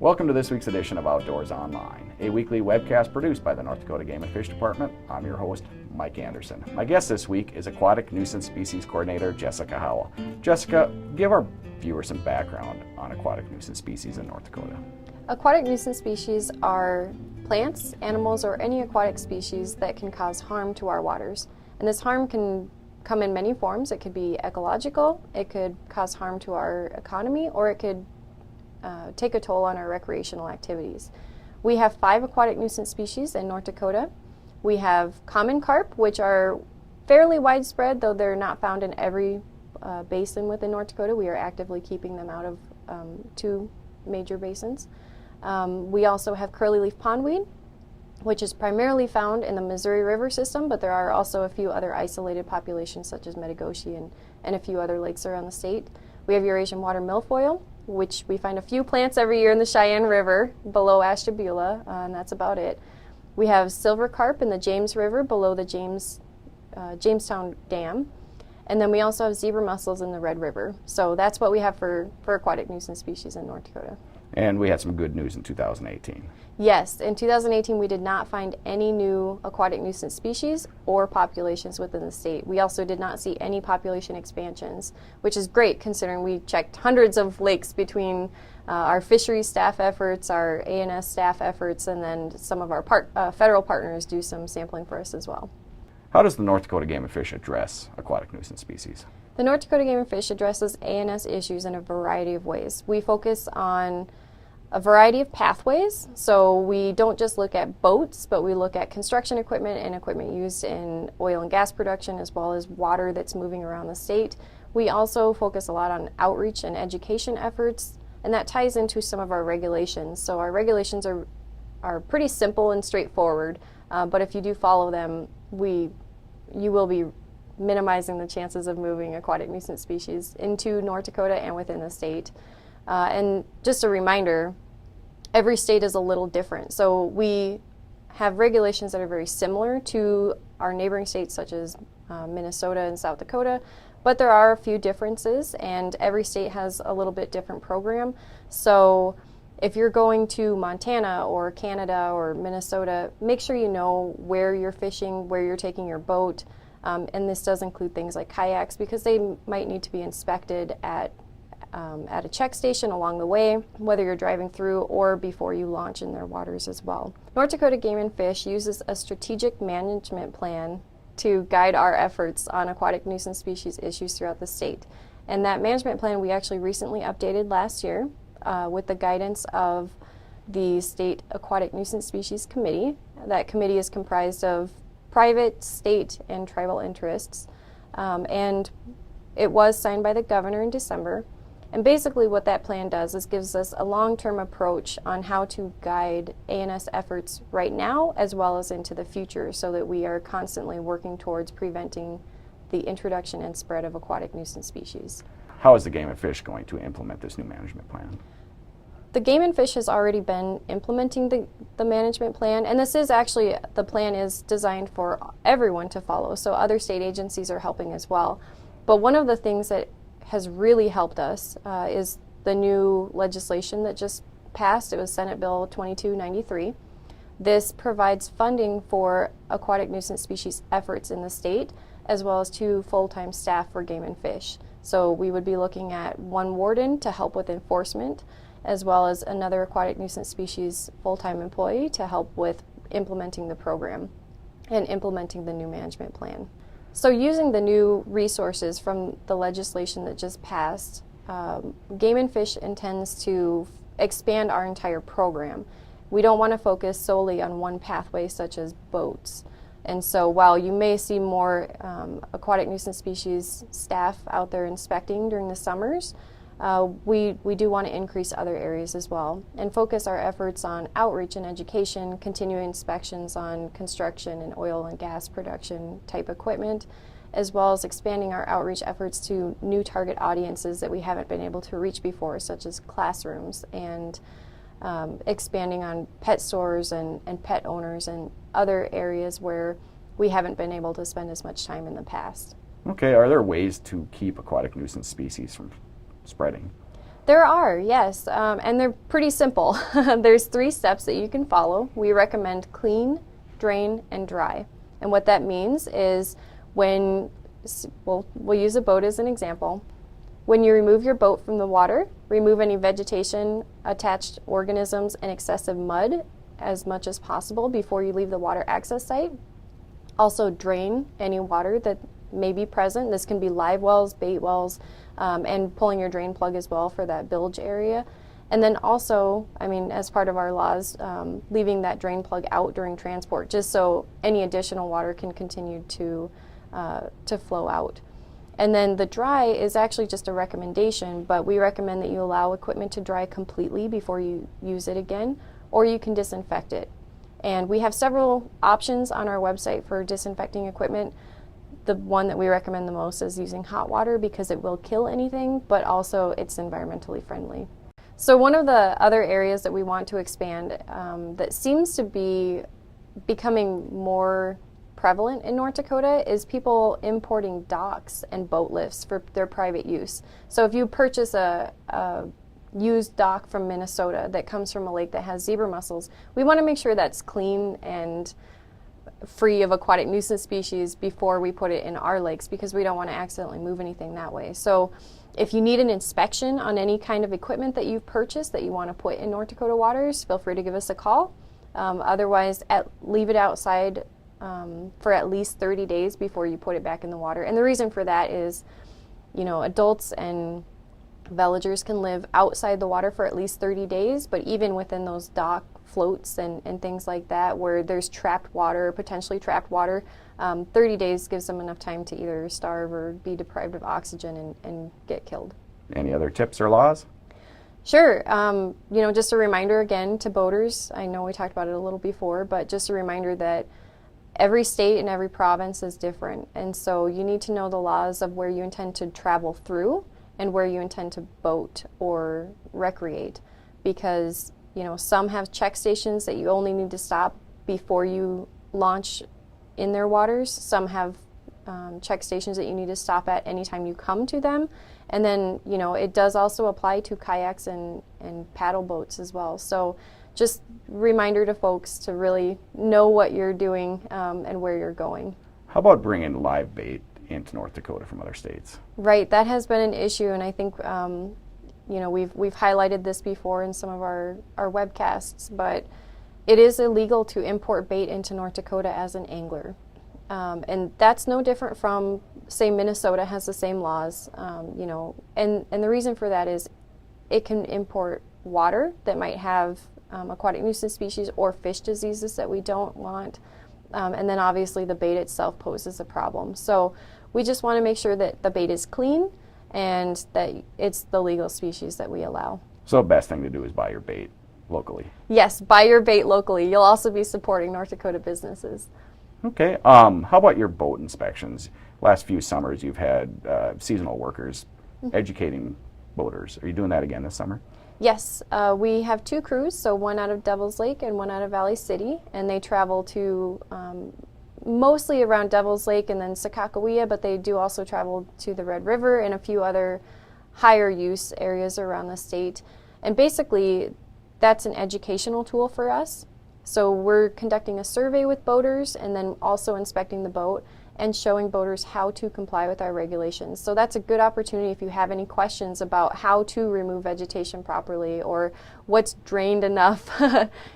Welcome to this week's edition of Outdoors Online, a weekly webcast produced by the North Dakota Game and Fish Department. I'm your host, Mike Anderson. My guest this week is Aquatic Nuisance Species Coordinator Jessica Howell. Jessica, give our viewers some background on aquatic nuisance species in North Dakota. Aquatic nuisance species are plants, animals, or any aquatic species that can cause harm to our waters. And this harm can come in many forms. It could be ecological, it could cause harm to our economy, or it could take a toll on our recreational activities. We have 5 aquatic nuisance species in North Dakota. We have common carp, which are fairly widespread, though they're not found in every basin within North Dakota. We are actively keeping them out of 2 major basins. We also have curly-leaf pondweed, which is primarily found in the Missouri River system, but there are also a few other isolated populations such as Metagoshi and a few other lakes around the state. We have Eurasian water milfoil, which we find a few plants every year in the Cheyenne River below Ashtabula, and that's about it. We have silver carp in the James River below the Jamestown Dam, and then we also have zebra mussels in the Red River. So that's what we have for aquatic nuisance species in North Dakota. And we had some good news in 2018. Yes, in 2018 we did not find any new aquatic nuisance species or populations within the state. We also did not see any population expansions, which is great considering we checked hundreds of lakes between our fisheries staff efforts, our ANS staff efforts, and then some of our federal partners do some sampling for us as well. How does the North Dakota Game and Fish address aquatic nuisance species? The North Dakota Game and Fish addresses ANS issues in a variety of ways. We focus on a variety of pathways, so we don't just look at boats, but we look at construction equipment and equipment used in oil and gas production, as well as water that's moving around the state. We also focus a lot on outreach and education efforts, and that ties into some of our regulations. So our regulations are pretty simple and straightforward, but if you do follow them, you will be minimizing the chances of moving aquatic nuisance species into North Dakota and within the state. And just a reminder, every state is a little different. So we have regulations that are very similar to our neighboring states such as Minnesota and South Dakota, but there are a few differences and every state has a little bit different program. So if you're going to Montana or Canada or Minnesota, make sure you know where you're fishing, where you're taking your boat, and this does include things like kayaks because they might need to be inspected at a check station along the way, whether you're driving through or before you launch in their waters as well. North Dakota Game and Fish uses a strategic management plan to guide our efforts on aquatic nuisance species issues throughout the state. And that management plan we actually recently updated last year with the guidance of the State Aquatic Nuisance Species Committee. That committee is comprised of private, state, and tribal interests. And it was signed by the governor in December. And basically what that plan does is gives us a long-term approach on how to guide ANS efforts right now as well as into the future so that we are constantly working towards preventing the introduction and spread of aquatic nuisance species. How is the Game and Fish going to implement this new management plan? The Game and Fish has already been implementing the management plan, and this is actually, the plan is designed for everyone to follow, so other state agencies are helping as well. But one of the things that has really helped us is the new legislation that just passed. It was Senate Bill 2293. This provides funding for aquatic nuisance species efforts in the state, as well as 2 full-time staff for Game and Fish. So we would be looking at 1 warden to help with enforcement, as well as another aquatic nuisance species full-time employee to help with implementing the program and implementing the new management plan. So using the new resources from the legislation that just passed, Game and Fish intends to expand our entire program. We don't want to focus solely on one pathway such as boats. And so while you may see more aquatic nuisance species staff out there inspecting during the summers, we do want to increase other areas as well and focus our efforts on outreach and education, continuing inspections on construction and oil and gas production type equipment, as well as expanding our outreach efforts to new target audiences that we haven't been able to reach before, such as classrooms, and expanding on pet stores and pet owners and other areas where we haven't been able to spend as much time in the past. Okay, are there ways to keep aquatic nuisance species from spreading? There are, yes, and they're pretty simple. There's 3 steps that you can follow. We recommend clean, drain, and dry. And what that means is we'll use a boat as an example. When you remove your boat from the water, remove any vegetation, attached organisms, and excessive mud as much as possible before you leave the water access site. Also drain any water that may be present. This can be live wells, bait wells, and pulling your drain plug as well for that bilge area. And then also, as part of our laws, leaving that drain plug out during transport, just so any additional water can continue to flow out. And then the dry is actually just a recommendation, but we recommend that you allow equipment to dry completely before you use it again, or you can disinfect it. And we have several options on our website for disinfecting equipment. The one that we recommend the most is using hot water because it will kill anything, but also it's environmentally friendly. So one of the other areas that we want to expand that seems to be becoming more prevalent in North Dakota is people importing docks and boat lifts for their private use. So if you purchase a used dock from Minnesota that comes from a lake that has zebra mussels, we want to make sure that's clean and free of aquatic nuisance species before we put it in our lakes, because we don't want to accidentally move anything that way. So if you need an inspection on any kind of equipment that you've purchased that you want to put in North Dakota waters, feel free to give us a call. Otherwise, leave it outside for at least 30 days before you put it back in the water. And the reason for that is, adults and villagers can live outside the water for at least 30 days, but even within those dock floats and things like that, where there's trapped water, potentially trapped water, 30 days gives them enough time to either starve or be deprived of oxygen and get killed. Any other tips or laws? Sure. Just a reminder again to boaters, I know we talked about it a little before, but just a reminder that every state and every province is different, and so you need to know the laws of where you intend to travel through and where you intend to boat or recreate, because some have check stations that you only need to stop before you launch in their waters. Some have check stations that you need to stop at anytime you come to them, and then it does also apply to kayaks and paddle boats as well. So just reminder to folks to really know what you're doing and where you're going. How about bringing live bait into North Dakota from other states? Right, that has been an issue, and I think we've highlighted this before in some of our webcasts, but it is illegal to import bait into North Dakota as an angler. And that's no different from, say, Minnesota has the same laws, and the reason for that is it can import water that might have aquatic nuisance species or fish diseases that we don't want. And then obviously the bait itself poses a problem. So we just want to make sure that the bait is clean and that it's the legal species that we allow. So the best thing to do is buy your bait locally. Yes, buy your bait locally. You'll also be supporting North Dakota businesses. Okay. How about your boat inspections? Last few summers you've had seasonal workers educating boaters. Are you doing that again this summer? Yes, we have 2 crews, so one out of Devil's Lake and one out of Valley City, and they travel to mostly around Devil's Lake and then Sakakawea, but they do also travel to the Red River and a few other higher use areas around the state. And basically, that's an educational tool for us. So we're conducting a survey with boaters and then also inspecting the boat and showing boaters how to comply with our regulations. So that's a good opportunity if you have any questions about how to remove vegetation properly or what's drained enough.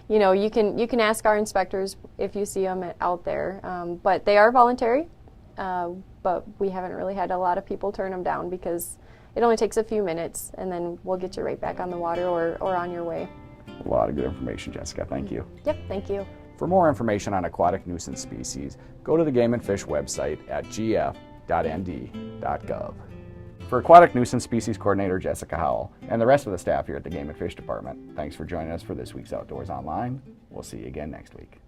You can ask our inspectors if you see them out there. But they are voluntary, but we haven't really had a lot of people turn them down because it only takes a few minutes and then we'll get you right back on the water or on your way. A lot of good information, Jessica. Thank you. Yep, thank you. For more information on aquatic nuisance species, go to the Game and Fish website at gf.nd.gov. For Aquatic Nuisance Species Coordinator Jessica Howell and the rest of the staff here at the Game and Fish Department, thanks for joining us for this week's Outdoors Online. We'll see you again next week.